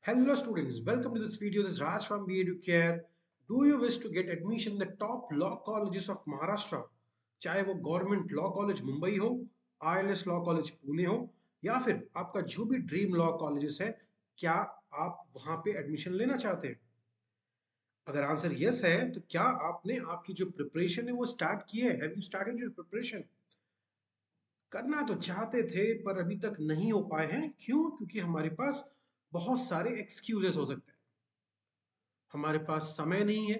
Hello students, welcome to this video. This is Raj from BA Care. Do you wish to get admission in the top law colleges of Maharashtra? चाहे वो government law college Mumbai हो, ILS law college Pune हो या फिर आपका जो भी dream law colleges है, क्या आप वहां पे एडमिशन लेना चाहते हैं? अगर आंसर यस है तो क्या आपने आपकी जो प्रिपरेशन है वो स्टार्ट की है? Have you started your preparation? करना तो चाहते थे पर अभी तक नहीं हो पाए हैं। क्यों? क्योंकि हमारे पास बहुत सारे एक्सक्यूजेस हो सकते हैं। हमारे पास समय नहीं है,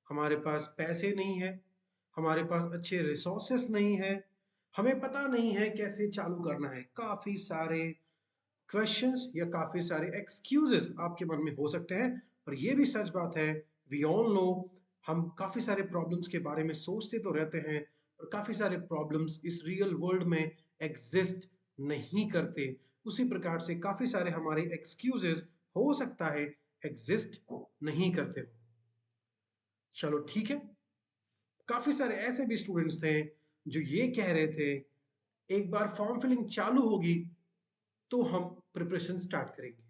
हमारे पास पैसे नहीं है, हमारे पास अच्छे रिसोर्सेस नहीं है, हमें पता नहीं है कैसे चालू करना है। काफी सारे क्वेश्चंस या काफी सारे एक्सक्यूजेस आपके मन में हो सकते हैं। पर यह भी सच बात है, वी ऑल नो, हम काफी सारे प्रॉब्लम्स के बारे में सोचते तो रहते हैं, पर काफी सारे प्रॉब्लम्स इस रियल वर्ल्ड में एग्जिस्ट नहीं करते। उसी प्रकार से काफी सारे हमारे एक्सक्यूजेस हो सकता है एग्जिस्ट नहीं करते हो। चलो ठीक है। काफी सारे ऐसे भी स्टूडेंट्स थे जो ये कह रहे थे एक बार फॉर्म फिलिंग चालू होगी तो हम प्रिपरेशन स्टार्ट करेंगे,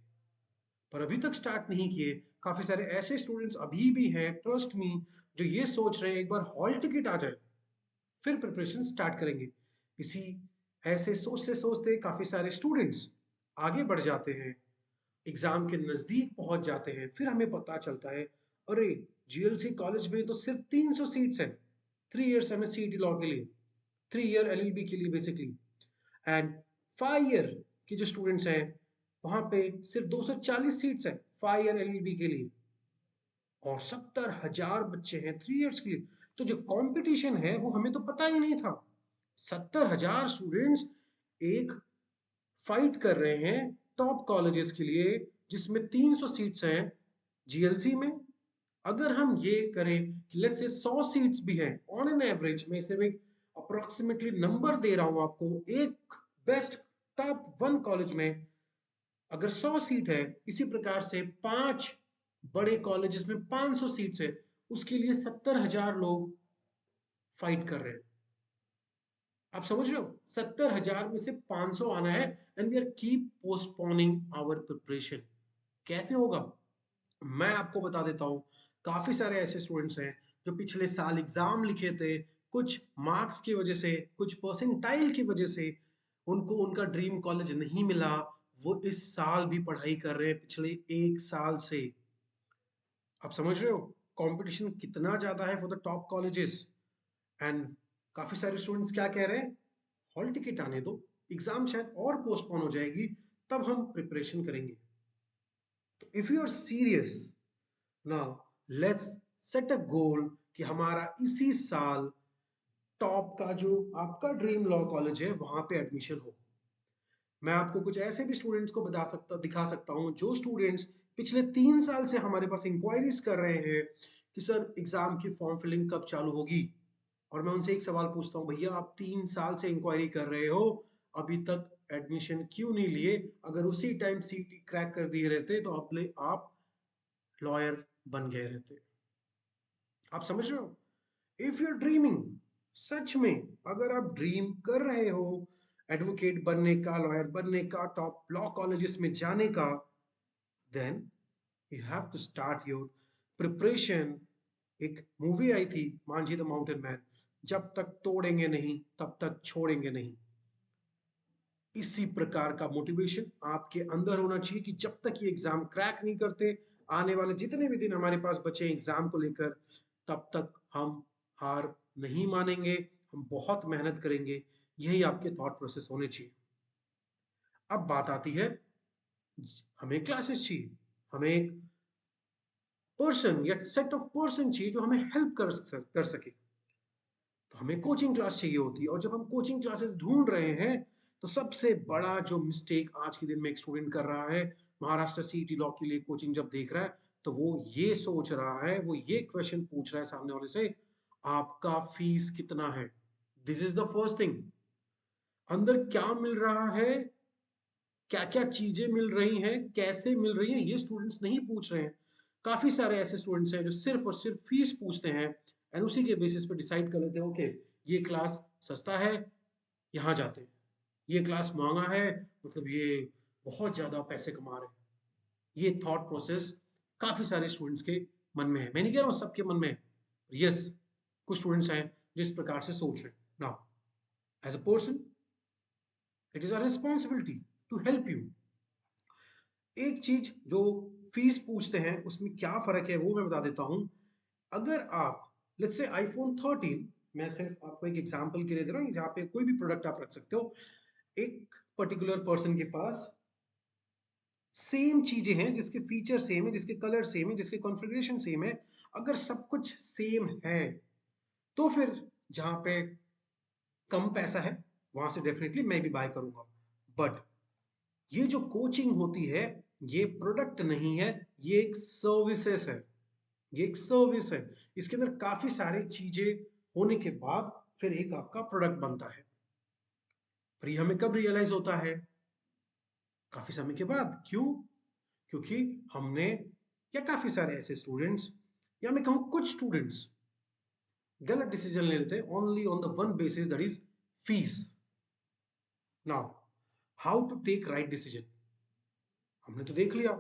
पर अभी तक स्टार्ट नहीं किए। काफी सारे ऐसे स्टूडेंट्स अभी भी हैं, ट्रस्ट मी, जो ये सोच रहे हैं एक बार हॉल टिकट आ जाए फिर प्रिपरेशन स्टार्ट करेंगे। इसी ऐसे सोचते सोचते काफी सारे स्टूडेंट्स आगे बढ़ जाते हैं, एग्जाम के नजदीक पहुंच जाते हैं, फिर हमें पता चलता है अरे जीएलसी कॉलेज में तो सिर्फ 300 सीट्स हैं 3 इयर्स एमएससीईटी लॉ के लिए, 3 ईयर एलएलबी के लिए बेसिकली, एंड 5 ईयर के जो स्टूडेंट्स हैं वहां पे सिर्फ 240 सीट्स हैं 5 ईयर एलएलबी के लिए, और 70,000 बच्चे हैं 3 इयर्स के लिए। तो जो कंपटीशन है वो हमें तो पता ही नहीं था। 70,000 स्टूडेंट्स एक फाइट कर रहे हैं टॉप कॉलेजेस के लिए, जिसमें 300 सीट्स हैं जीएलसी में। अगर हम ये करें कि लेट्स से 100 सीट्स भी हैं ऑन एन एवरेज, में सिर्फ एक अप्रोक्सीमेटली नंबर दे रहा हूं आपको, एक बेस्ट टॉप 1 कॉलेज में अगर 100 सीट है, इसी प्रकार से 5 बड़े कॉलेजेस में 500 सीट्स है, उसके लिए 70,000 लोग फाइट कर रहे हैं। आप समझ रहे हो, 70,000 में से 500 आना है, and we are keep postponing our preparation. कैसे होगा? मैं आपको बता देता हूँ। काफी सारे ऐसे स्टूडेंट्स हैं जो पिछले साल एग्जाम लिखे थे, कुछ मार्क्स की वजह से, कुछ परसेंटाइल की वजह से उनको उनका ड्रीम कॉलेज नहीं मिला। वो इस साल भी पढ़ाई कर रहे हैं पिछले 1 साल से। आप समझ रहे हो कंपटीशन कितना ज्यादा है for the top colleges. And काफी सारे स्टूडेंट्स क्या कह रहे हैं, हॉल टिकट आने दो, एग्जाम शायद और पोस्टपोन हो जाएगी, तब हम प्रिपरेशन करेंगे। तो if you are serious now, let's set a goal कि हमारा इसी साल टॉप का जो आपका ड्रीम लॉ कॉलेज है वहां पे एडमिशन हो। मैं आपको कुछ ऐसे भी स्टूडेंट्स को दिखा सकता हूँ जो स्टूडेंट्स पिछले 3 साल से हमारे पास इंक्वायरीज कर रहे हैं कि सर एग्जाम की फॉर्म फिलिंग कब चालू होगी। और मैं उनसे एक सवाल पूछता हूँ, भैया आप 3 साल से इंक्वायरी कर रहे हो, अभी तक एडमिशन क्यों नहीं लिए? अगर उसी टाइम सीटी क्रैक कर दिए रहते तो आप लॉयर बन गए रहते। आप समझ रहे हो? इफ यू आर ड्रीमिंग, सच में अगर आप ड्रीम कर रहे हो एडवोकेट बनने का, लॉयर बनने का, टॉप लॉ कॉलेजेस में जाने का, then you have to start your preparation. एक मूवी आई थी मांझी द माउंटेन मैन, जब तक तोड़ेंगे नहीं तब तक छोड़ेंगे नहीं। इसी प्रकार का मोटिवेशन आपके अंदर होना चाहिए कि जब तक ये एग्जाम क्रैक नहीं करते, आने वाले जितने भी दिन हमारे पास बचे एग्जाम को लेकर, तब तक हम हार नहीं मानेंगे, हम बहुत मेहनत करेंगे। यही आपके थॉट प्रोसेस होने चाहिए। अब बात आती है, हमें क्लासेस चाहिए, हमें एक पर्सन या सेट ऑफ पर्सन चाहिए जो हमें हेल्प कर सके। तो हमें कोचिंग क्लास चाहिए होती है, और जब हम कोचिंग क्लासेस ढूंढ रहे हैं तो सबसे बड़ा जो मिस्टेक आज के दिन में एक स्टूडेंट कर रहा है, महाराष्ट्र सीईटी लॉ के लिए कोचिंग जब देख रहा है, तो वो ये सोच रहा है, वो ये क्वेश्चन पूछ रहा है सामने वाले से, आपका फीस कितना है? This is the first thing. अंदर क्या मिल रहा है, क्या क्या चीजें मिल रही हैं, कैसे मिल रही हैं, ये स्टूडेंट्स नहीं पूछ रहे हैं। काफी सारे ऐसे स्टूडेंट्स हैं जो सिर्फ और सिर्फ फीस पूछते हैं, एंड उसी के बेसिस पे डिसाइड कर लेते हैं, ओके ये क्लास सस्ता है, यहाँ जाते हैं, ये क्लास महंगा है, मतलब ये बहुत ज्यादा पैसे कमा रहे हैं। ये थॉट प्रोसेस काफी सारे स्टूडेंट्स के मन में है। मैं नहीं कह रहा हूँ सबके मन में है, यस कुछ स्टूडेंट्स हैं जिस प्रकार से सोच रहे हैं। Now as a person it is a responsibility to help you. एक चीज जो फीस पूछते हैं उसमें क्या फर्क है वो मैं बता देता हूं। अगर आप लेट्स से आईफोन 13, मैं सिर्फ आपको एक एग्जांपल के लिए दे रहा हूँ, जहाँ पे कोई भी प्रोडक्ट आप रख सकते हो, एक पर्टिकुलर पर्सन के पास सेम चीजें हैं, जिसके फीचर सेम है, जिसके कलर सेम है, जिसके कॉन्फ़िगरेशन सेम है, अगर सब कुछ सेम है तो फिर जहां पे कम पैसा है वहां से डेफिनेटली मैं भी बाय करूंगा। बट ये जो कोचिंग होती है ये प्रोडक्ट नहीं है, ये एक सर्विसेज है, ये एक सर्विस है। इसके अंदर काफी सारी चीजें होने के बाद फिर एक आपका प्रोडक्ट बनता है। पर ये हमें कब रियलाइज होता है? काफी समय के बाद। क्यों? क्योंकि हमने, या काफी सारे ऐसे स्टूडेंट्स, या मैं कहूँ कुछ स्टूडेंट्स गलत डिसीजन ले लेते हैं only on the one basis, that is fees. Now how to take right decision हमने तो देख लिया,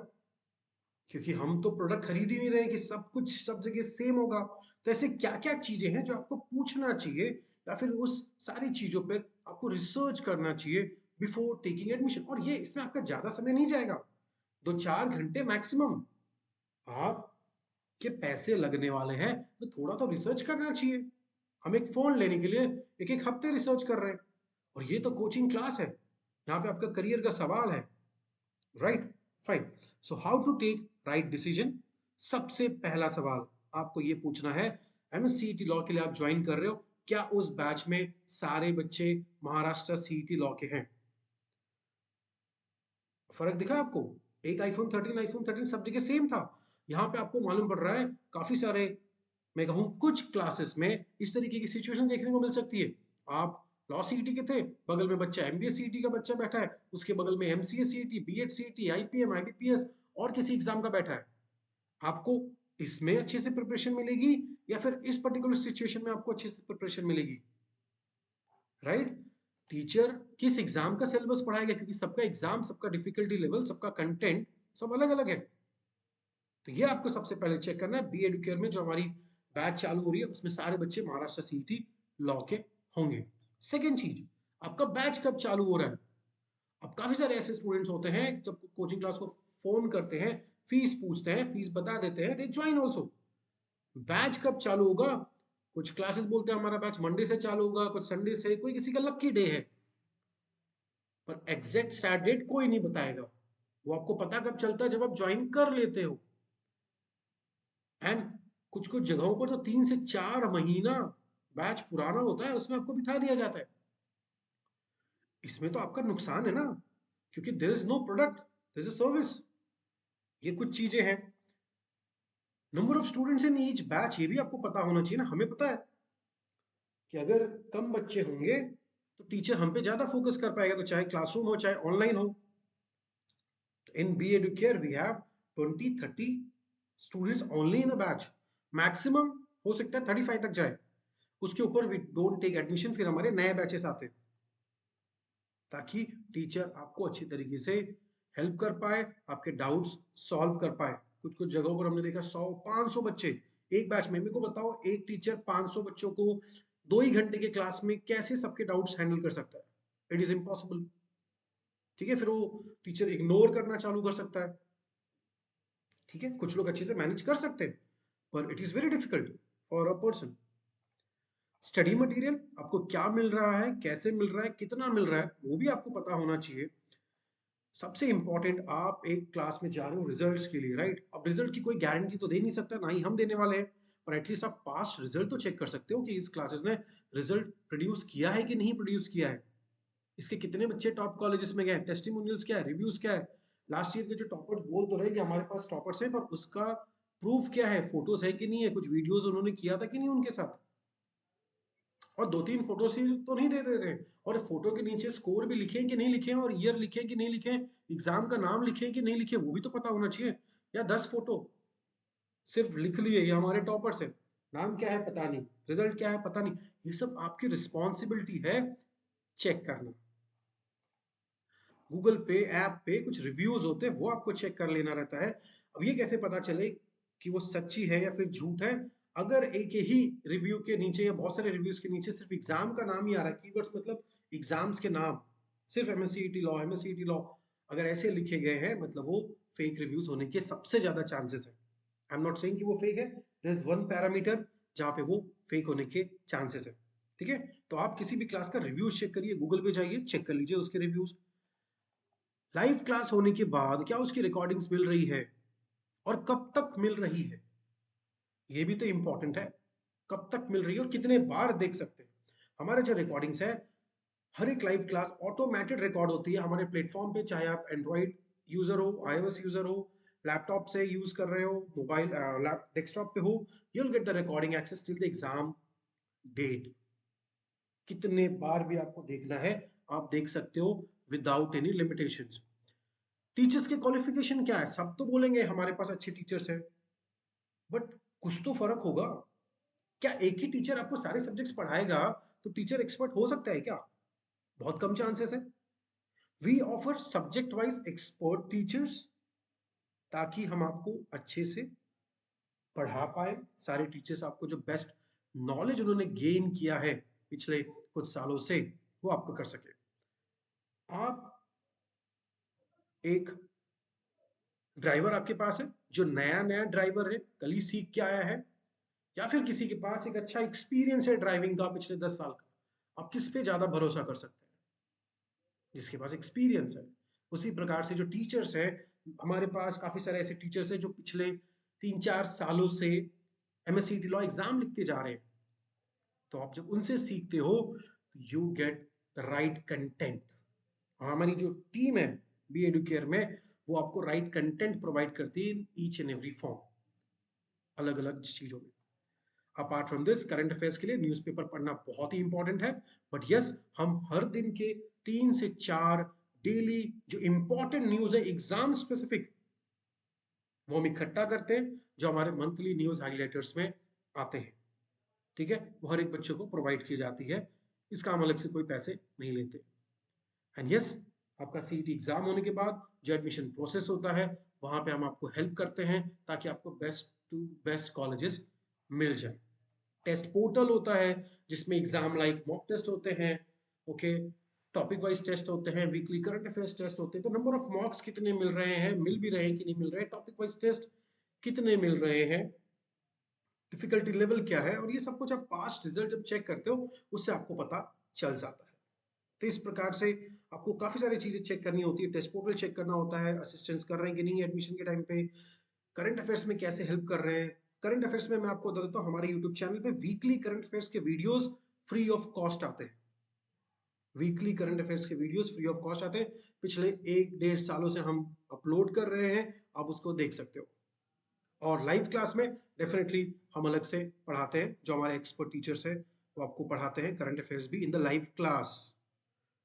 क्योंकि हम तो प्रोडक्ट खरीद ही नहीं रहे कि सब कुछ सब जगह सेम होगा। तो ऐसे क्या क्या चीजें हैं जो आपको पूछना चाहिए, या फिर उस सारी चीजों पर आपको रिसर्च करना चाहिए बिफोर टेकिंग एडमिशन। और ये इसमें आपका ज्यादा समय नहीं जाएगा, 2-4 घंटे मैक्सिमम आपके पैसे लगने वाले हैं, तो थोड़ा तो रिसर्च करना चाहिए। हम एक फोन लेने के लिए एक एक हफ्ते रिसर्च कर रहे हैं, और ये तो कोचिंग क्लास है, यहाँ पे आपका करियर का सवाल है, right? Fine. So how to take right decision. सबसे पहला सवाल आपको ये पूछना है, एमएससीईटी लॉ के लिए आप ज्वाइन कर रहे हो, क्या उस बैच में सारे बच्चे महाराष्ट्र सीईटी लॉ के हैं? फर्क दिखा आपको? एक आईफोन 13 सब जगह सेम था। यहाँ पे आपको मालूम पड़ रहा है काफी सारे, मैं कहूँ कुछ क्लासेस में इस तरीके की सिचुएशन देखने को मिल सकती है। आप लॉ सीईटी के थे, बगल में बच्चा एमबीए सीईटी का बच्चा बैठा है, उसके बगल में MCA CET, BEd CET, IPM, IBPS और किसी एग्जाम का बैठा है। आपको इसमें अच्छे से प्रिपरेशन मिलेगी, या फिर इस पर्टिकुलर सिचुएशन में आपको अच्छे से प्रिपरेशन मिलेगी, राइट? टीचर किस एग्जाम का सिलेबस पढ़ाएगा, क्योंकि सबका एग्जाम, सबका डिफिकल्टी लेवल, सबका कंटेंट सब अलग अलग है। तो ये आपको सबसे पहले चेक करना है। बी एडुकेयर में जो हमारी बैच चालू हो रही है उसमें सारे बच्चे महाराष्ट्र सीईटी लॉ के होंगे। सेकेंड चीज, आपका बैच कब चालू हो रहा है? अब काफी सारे ऐसे स्टूडेंट्स होते हैं जब कोचिंग क्लास को फोन करते हैं, फीस पूछते हैं, फीस बता देते हैं, दे ज्वाइन ऑल्सो। बैच कब चालू होगा? कुछ क्लासेस बोलते हैं हमारा बैच मंडे से चालू होगा, कुछ संडे से, कोई किसी का लकी डे है, पर एग्जैक्ट स्टार्ट डेट कोई नहीं बताएगा। वो आपको पता कब चलता है? जब आप ज्वाइन कर लेते हो। एंड कुछ कुछ जगहों पर तो 3 से 4 महीना बैच पुराना होता है, उसमें आपको बिठा दिया जाता है। इसमें तो आपका नुकसान है ना, क्योंकि there is no product, there is a service. ये कुछ चीजें हैं। Number of students in each batch, ये भी आपको पता होना चाहिए ना। हमें पता है कि अगर कम बच्चे होंगे तो टीचर हम पे ज्यादा फोकस कर पाएगा, तो चाहे क्लासरूम हो चाहे ऑनलाइन हो। In B Educare we have 20-30 students only in the batch, maximum हो सकता है 35 तक जाए। उसके ऊपर वी डोंट टेक एडमिशन, फिर हमारे नए बैचेस आते हैं, ताकि टीचर आपको अच्छी तरीके से हेल्प कर पाए, आपके डाउट्स सॉल्व कर पाए। कुछ कुछ जगहों पर हमने देखा 100-500 बच्चे एक बैच में। मेरे को बताओ एक टीचर 500 बच्चों को 2 ही घंटे के क्लास में कैसे सबके डाउट्स हैंडल कर सकता है? It is impossible. ठीक है, फिर वो टीचर इग्नोर करना चालू कर सकता है। ठीक है, कुछ लोग अच्छे से मैनेज कर सकते हैं, पर it is very difficult for a person. Study material आपको क्या मिल रहा है, कैसे मिल रहा है, कितना मिल रहा है, वो भी आपको पता होना चाहिए। सबसे इंपॉर्टेंट, आप एक क्लास में जा रहे हो रिजल्ट्स के लिए, राइट? अब रिजल्ट की कोई गारंटी तो दे नहीं सकता, ना ही हम देने वाले हैं, पर एटलीस्ट आप पास रिजल्ट तो चेक कर सकते हो कि इस क्लासेस ने रिजल्ट प्रोड्यूस किया है कि नहीं प्रोड्यूस किया है। इसके कितने बच्चे टॉप कॉलेजेस में गए, टेस्टिमोनियल्स क्या है, रिव्यूज क्या है। लास्ट ईयर के जो टॉपर्स बोल तो रहे कि हमारे पास टॉपर्स हैं, पर उसका प्रूफ क्या है, फोटोज है कि नहीं है, कुछ वीडियोज उन्होंने किया था कि नहीं उनके साथ। और 2-3 फोटो से तो नहीं दे दे रहे, और फोटो के नीचे स्कोर भी लिखे कि नहीं लिखे, और ईयर लिखे कि नहीं लिखे, एग्जाम का नाम लिखे कि नहीं लिखे, वो भी तो पता होना चाहिए। या 10 फोटो सिर्फ लिख लिए ये हमारे टॉपर्स है, नाम क्या है पता नहीं, रिजल्ट क्या है पता नहीं। ये सब आपकी रिस्पॉन्सिबिलिटी है चेक करना। गूगल पे ऐप पे कुछ रिव्यूज होते हैं, वो आपको चेक कर लेना रहता है। अब ये कैसे पता चले कि वो सच्ची है या फिर झूठ है? अगर एक ही रिव्यू के नीचे या बहुत सारे रिव्यूज के नीचे सिर्फ एग्जाम का नाम ही आ रहा है, कीवर्ड्स मतलब एग्जाम्स के नाम, सिर्फ एमएससीईटी लॉ अगर ऐसे लिखे गए हैं, मतलब वो फेक रिव्यूज होने के सबसे ज्यादा चांसेस है। आई एम नॉट सेइंग कि वो फेक है, देयर इज वन पैरामीटर जहां पे वो फेक होने के चांसेस है। ठीक है, तो आप किसी भी क्लास का रिव्यूज चेक करिए, गूगल पे जाइए, चेक कर लीजिए उसके रिव्यूज। लाइव क्लास होने के बाद क्या उसकी रिकॉर्डिंग्स मिल रही है, और कब तक मिल रही है, ये भी तो इंपॉर्टेंट है। कब तक मिल रही है और कितने बार देख सकते हैं। हमारे जो रिकॉर्डिंग्स है, हर एक लाइव क्लास ऑटोमेटेड रिकॉर्ड होती है हमारे प्लेटफॉर्म पे, चाहे आप एंड्रॉइड यूजर हो, आईओएस यूजर हो, लैपटॉप से यूज कर रहे हो, मोबाइल डेस्कटॉप पे हो, you will get the recording access till the exam date. कितने बार भी आपको देखना है, आप देख सकते हो विदाउट एनी लिमिटेशंस। टीचर्स के क्वालिफिकेशन क्या है? सब तो बोलेंगे हमारे पास अच्छे टीचर्स हैं, बट कुछ तो फर्क होगा। क्या एक ही टीचर आपको सारे सब्जेक्ट्स पढ़ाएगा तो टीचर एक्सपर्ट हो सकता है क्या? बहुत कम चांसेस है। We offer subject wise expert teachers, ताकि हम आपको अच्छे से पढ़ा पाए। सारे टीचर्स आपको जो बेस्ट नॉलेज उन्होंने गेन किया है पिछले कुछ सालों से, वो आपको कर सके। आप एक ड्राइवर आपके पास है जो नया नया ड्राइवर है, कल ही सीख के आया है, या फिर किसी के पास एक अच्छा एक्सपीरियंस है ड्राइविंग का पिछले 10 साल का, आप किस पे ज्यादा भरोसा कर सकते हैं? जिसके पास एक्सपीरियंस है। उसी प्रकार से जो टीचर्स हैं, हमारे पास काफी सारे ऐसे टीचर्स हैं जो पिछले 3-4 सालों से एमएससीटी लॉ एग्जाम लिखते जा रहे हैं। तो आप जब उनसे सीखते हो, you get the right content. हमारी जो टीम है बी एडुकेयर में, वो आपको राइट कंटेंट प्रोवाइड करती है in each and every form, अलग अलग चीजों में। Apart from this, current affairs के लिए न्यूज़पेपर पढ़ना बहुत ही इंपॉर्टेंट है, बट यस, हम हर दिन के 3 से 4 डेली जो इंपॉर्टेंट न्यूज है एग्जाम स्पेसिफिक, वो हम इकट्ठा करते हैं, जो हमारे मंथली न्यूज हाइलाइटर्स में आते हैं। ठीक है, वो हर एक बच्चे को प्रोवाइड की जाती है, इसका हम अलग से कोई पैसे नहीं लेते। एंड यस, आपका सीईटी एग्जाम होने के बाद जो एडमिशन प्रोसेस होता है, वहां पे हम आपको हेल्प करते हैं ताकि आपको बेस्ट टू बेस्ट कॉलेजेस मिल जाए। टेस्ट पोर्टल होता है जिसमें एग्जाम लाइक मॉक टेस्ट होते हैं, ओके, टॉपिक वाइज टेस्ट होते हैं, वीकली करंट अफेयर्स टेस्ट होते हैं। तो नंबर ऑफ मॉक्स कितने मिल रहे हैं, मिल भी रहे हैं कि नहीं मिल रहे हैं, टॉपिक वाइज टेस्ट कितने मिल रहे हैं, डिफिकल्टी लेवल क्या है, और ये सब कुछ आप पास्ट रिजल्ट जब चेक करते हो, उससे आपको पता चल जाता है। तो इस प्रकार से आपको काफी सारी चीजें चेक करनी होती है। टेस्ट पोर्टल चेक करना होता है, असिस्टेंस कर रहे हैं कि नहीं एडमिशन के टाइम पे, करंट अफेयर्स में कैसे हेल्प कर रहे हैं। करंट अफेयर्स में मैं आपको बता देता हूँ, हमारे यूट्यूब चैनल पे वीकली करंट अफेयर्स के वीडियोस फ्री ऑफ कॉस्ट आते हैं। वीकली करंट अफेयर्स के वीडियोस फ्री ऑफ कॉस्ट आते हैं, पिछले 1-1.5 सालों से हम अपलोड कर रहे हैं, आप उसको देख सकते हो। और लाइव क्लास में डेफिनेटली हम अलग से पढ़ाते हैं, जो हमारे एक्सपर्ट टीचर्स हैं वो आपको पढ़ाते हैं करंट अफेयर्स भी इन द लाइव क्लास।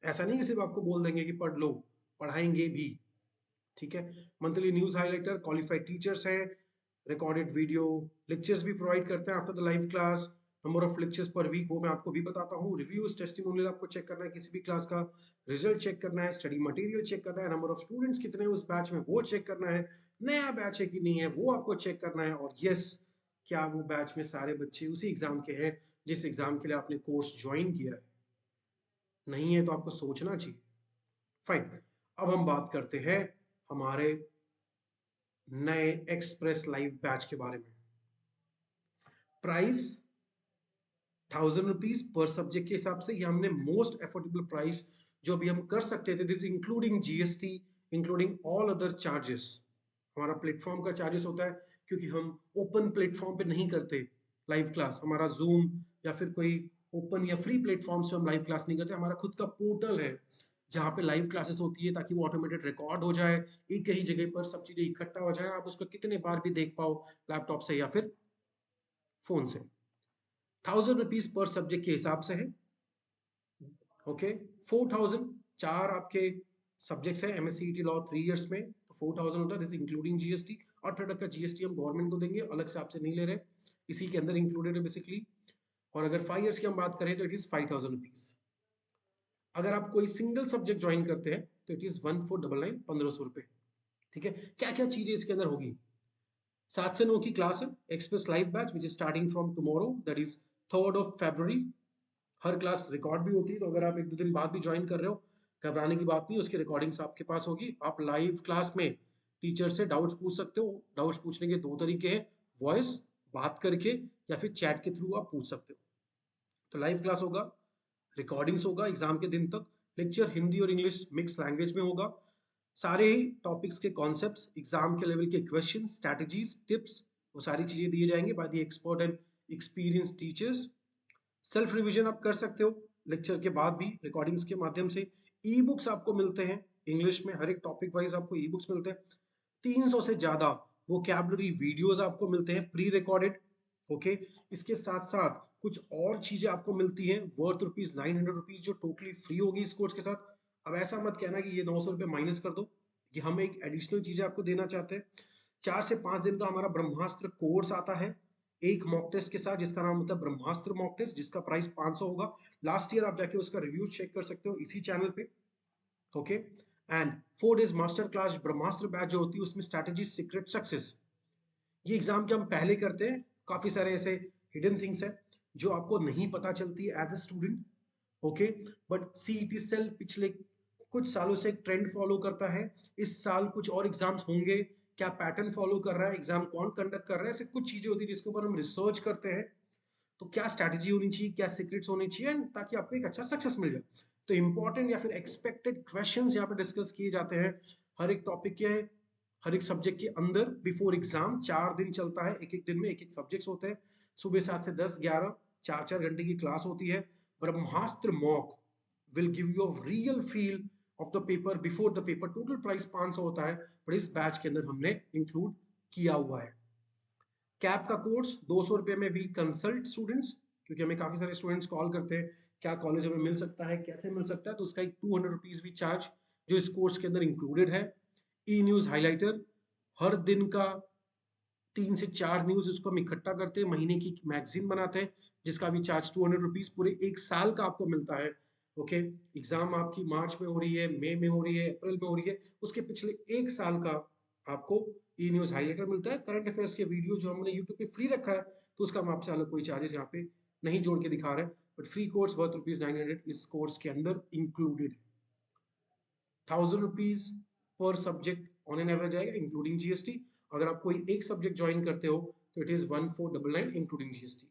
ऐसा नहीं कि सिर्फ आपको बोल देंगे कि पढ़ लो, पढ़ाएंगे भी। ठीक है, monthly news highlighter qualified teachers हैं, रिकॉर्डेड वीडियो लेक्चर्स भी प्रोवाइड करते हैं after the live class. Number of lectures per week वो मैं आपको भी बताता हूँ। रिव्यूज टेस्टिमोनियल आपको चेक करना है किसी भी क्लास का, रिजल्ट चेक करना है, स्टडी मटेरियल चेक करना है, नंबर ऑफ स्टूडेंट्स कितने हैं उस बैच में वो चेक करना है, नया बैच है कि नहीं है वो आपको चेक करना है, और यस, क्या वो बैच में सारे बच्चे उसी एग्जाम के हैं जिस एग्जाम के लिए आपने कोर्स ज्वाइन किया है? नहीं है तो आपको सोचना चाहिए। फाइन, अब हम बात करते हैं हमारे नए एक्सप्रेस लाइव बैच के बारे में। प्राइस 1000 रुपीज पर सब्जेक्ट के हिसाब से, ये हमने मोस्ट अफोर्डेबल प्राइस जो अभी हम कर सकते थे, this including GST, including all other charges. हमारा प्लेटफॉर्म का चार्जेस होता है, क्योंकि हम ओपन प्लेटफॉर्म पे नहीं करते लाइव क्लास, हमारा जूम या फिर कोई ओपन या फ्री प्लेटफॉर्म से हम लाइव क्लास नहीं करते, हमारा खुद का पोर्टल है जहाँ पे लाइव क्लासेस होती है, ताकि वो ऑटोमेटेड रिकॉर्ड हो जाए, एक ही जगह पर सब चीजें इकट्ठा हो जाए, आप उसको कितने बार भी देख पाओ, लैपटॉप से या फिर फोन से। 1000 रुपीज पर सब्जेक्ट के हिसाब से है, ओके। 4000, चार आपके सब्जेक्ट्स हैं एमएससीईटी लॉ 3 इयर्स में, तो 4000 होता है, दिस इंक्लूडिंग जीएसटी। 8% का जीएसटी हम गवर्नमेंट को देंगे, अलग से आपसे नहीं ले रहे, इसी के अंदर इंक्लूडेड है बेसिकली। और अगर 5 इयर्स की हम बात करें तो इट इज 5000 रुपीज। अगर आप कोई सिंगल सब्जेक्ट ज्वाइन करते हैं तो इट इज 1499, 1500 रुपये। ठीक है, क्या क्या चीजें इसके अंदर होगी? 7 से 9 की क्लास है, express live batch which is starting from tomorrow, that is 3rd of February। Her class record भी होती है, तो अगर आप 1-2 दिन बाद भी ज्वाइन कर रहे हो, घबराने की बात नहीं, उसकी रिकॉर्डिंग्स आपके पास होगी। आप लाइव क्लास में टीचर से डाउट्स पूछ सकते हो। डाउट्स पूछने के 2 तरीके हैं, वॉइस बात करके या फिर चैट के थ्रू आप पूछ सकते हो। तो लाइव क्लास होगा, रिकॉर्डिंग्स होगा एग्जाम के दिन तक, लेक्चर हिंदी और इंग्लिश मिक्स लैंग्वेज में होगा, सारे ही टॉपिक्स के कॉन्सेप्ट्स, एग्जाम के लेवल के क्वेश्चन, स्ट्रैटेजीज, टिप्स, वो सारी चीजें दिए जाएंगे by the expert and experience teachers. Self revision आप कर सकते हो लेक्चर के बाद भी रिकॉर्डिंग्स के माध्यम से। ई बुक्स आपको मिलते हैं इंग्लिश में, हर एक टॉपिक वाइज आपको ई बुक्स मिलते हैं। 300 से ज्यादा वोकैबुलरी वीडियोस आपको मिलते हैं प्री रिकॉर्डेड। ओके, इसके साथ साथ कुछ और चीजें आपको मिलती हैं वर्थ ₹900, जो टोटली फ्री होगी इस कोर्स के साथ। अब ऐसा मत कहना कि ये 900 रुपये माइनस कर दो, कि हम एक एडिशनल चीजें आपको देना चाहते हैं। 4 से 5 दिन का हमारा ब्रह्मास्त्र कोर्स आता है, एक मॉक टेस्ट के साथ, जिसका नाम होता है ब्रह्मास्त्र मॉक टेस्ट, जिसका प्राइस 500 होगा। लास्ट ईयर आप जाके उसका रिव्यू चेक कर सकते हो इसी चैनल पे। Okay, and 4 days master class Brahmastra batch जो होती है, उसमें स्ट्रैटेजी सीक्रेट सक्सेस। ये एग्जाम के हम पहले करते हैं, काफी सारे ऐसे हिडन थिंग्स है जो आपको नहीं पता चलती है as a student. Okay, but CET cell पिछले कुछ सालों से ट्रेंड फॉलो करता है। इस साल कुछ और एग्जाम्स होंगे, क्या पैटर्न फॉलो कर रहा है, एग्जाम कौन कंडक्ट कर रहा है, ऐसे कुछ चीजें होती है जिसके ऊपर हम रिसर्च करते हैं। तो क्या स्ट्रैटेजी होनी चाहिए, क्या सीक्रेट्स होनी चाहिए, ताकि आपको एक अच्छा सक्सेस मिल जाए। तो इंपॉर्टेंट या फिर एक्सपेक्टेड क्वेश्चंस यहाँ पे डिस्कस किए जाते हैं हर एक टॉपिक के, हर एक सब्जेक्ट के अंदर बिफोर एग्जाम। 4 दिन चलता है, एक एक दिन में एक एक सब्जेक्ट होते हैं। सुबह 7 से 10, 11, 4-4 घंटे की क्लास होती है। Brahmastra mock will give you a real feel of the paper before the paper. Total price 500 होता है, पर इस बैच के अंदर हमने इंक्लूड किया हुआ है। कैप का कोर्स 200 रुपये में वी कंसल्ट स्टूडेंट्स, क्योंकि हमें काफी सारे स्टूडेंट्स कॉल करते हैं क्या कॉलेज हमें मिल सकता है, कैसे मिल सकता है, तो उसका एक 200 रुपीज भी चार्ज जो इस कोर्स के अंदर इंक्लूडेड है। ई न्यूज हाईलाइटर, हर दिन का 3 से 4 न्यूज, उसको हम इकट्ठा करते हैं, महीने की मैगजीन बनाते हैं, जिसका भी चार्ज 200 रुपीज पूरे 1 साल का आपको मिलता है। ओके, एग्जाम आपकी मार्च में हो रही है, मई में हो रही है, अप्रैल में हो रही है, उसके पिछले 1 साल का आपको ई न्यूज हाईलाइटर मिलता है। करंट अफेयर्स के वीडियो जो हमने यूट्यूब पे फ्री रखा है, तो उसका हम आपसे अलग कोई चार्जेस यहाँ पे नहीं जोड़ के दिखा रहे हैं, बट फ्री कोर्स वर्थ ₹900 इस कोर्स के अंदर इंक्लूडेड है। 1000 rupees per subject on an average आएगा इंक्लूडिंग जीएसटी। अगर आप कोई एक सब्जेक्ट ज्वाइन करते हो तो इट इज 1499 इंक्लूडिंग जीएसटी।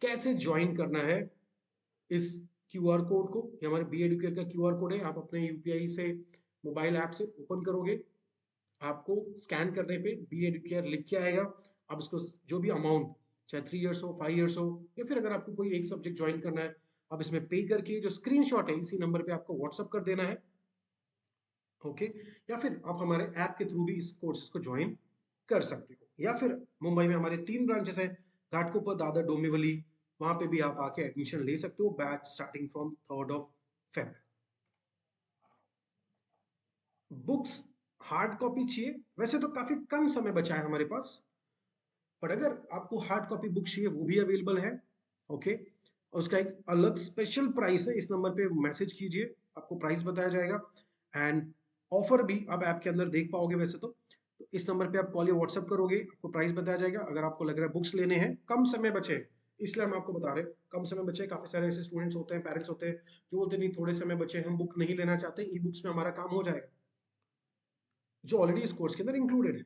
कैसे ज्वाइन करना है इस क्यूआर कोड को? ये हमारे बी एडुकेयर का क्यूआर कोड है, आप अपने यूपीआई से मोबाइल ऐप से ओपन करोगे, आपको स्कैन करने पे बी एडुकेयर लिख के आएगा। आप उसको जो भी अमाउंट, चाहे 3 years हो, 5 years हो, या फिर अगर आपको कोई एक सब्जेक्ट ज्वाइन करना है, आप इसमें पे करके जो स्क्रीनशॉट है इसी नंबर पे आपको व्हाट्सअप कर देना है। ओके, या फिर आप हमारे ऐप के थ्रू भी इस कोर्सेज को ज्वाइन कर सकते हो, या फिर मुंबई में हमारे 3 ब्रांचेस हैं, घाटकोपर, दादर, डोंबिवली, वहां पे भी आप आके एडमिशन ले सकते हो। Batch starting from 3rd of Feb। Books hard copy चाहिए, वैसे तो काफी कम समय बचा है हमारे पास, पर अगर आपको हार्ड कॉपी बुक चाहिए वो भी अवेलेबल है। ओके, उसका एक अलग स्पेशल प्राइस है, इस नंबर पे मैसेज कीजिए, आपको प्राइस बताया जाएगा। एंड ऑफर भी आप ऐप के अंदर देख पाओगे वैसे तो इस नंबर पे आप कॉल या व्हाट्सअप करोगे, आपको प्राइस बताया जाएगा। अगर आपको लग रहा है बुक्स लेने हैं, कम समय बचे हैं, इसलिए हम आपको बता रहे हैं कम समय बचे हैं। काफी सारे ऐसे स्टूडेंट्स होते हैं, पेरेंट्स होते हैं जो बोलते हैं नहीं थोड़े समय बचे हैं, हम बुक नहीं लेना चाहते, ई बुक्स में हमारा काम हो जाएगा, जो ऑलरेडी इस कोर्स के अंदर इंक्लूडेड है।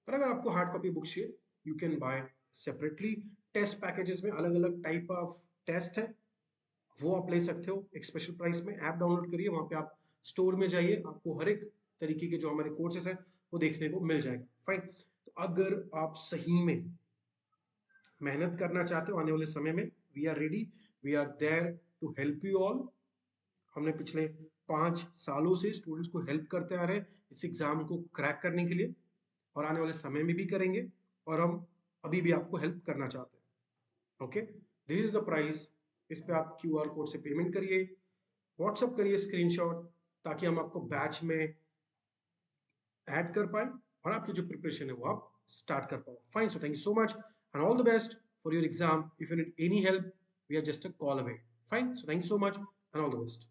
पर अगर आपको हार्ड कॉपी बुक चाहिए, you can buy separately. Test packages में अलग अलग टाइप ऑफ टेस्ट है, वो आप ले सकते हो एक स्पेशल प्राइस में। ऐप डाउनलोड करिए, वहां पे आप स्टोर में जाइए, आपको हर एक तरीके के जो हमारे कोर्सेस हैं वो देखने को मिल जाएगा। फाइन, तो अगर आप सही में मेहनत करना चाहते हो आने वाले समय में, we are ready, we are there to help you all. हमने पिछले 5 सालों से स्टूडेंट्स को हेल्प करते आ रहे हैं इस एग्जाम को क्रैक करने के लिए, और आने वाले समय में भी करेंगे, और हम अभी भी आपको हेल्प करना चाहते हैं। Okay, this is the price. इस पे आप क्यूआर कोड से पेमेंट करिए, व्हाट्सअप करिए स्क्रीनशॉट, ताकि हम आपको बैच में ऐड कर पाए और आपकी जो प्रिपरेशन है वो आप स्टार्ट कर पाओ। Fine, so thank you so much and all the best for your exam. If you need any help, we are just a call away. Fine, so thank you so much and all the best.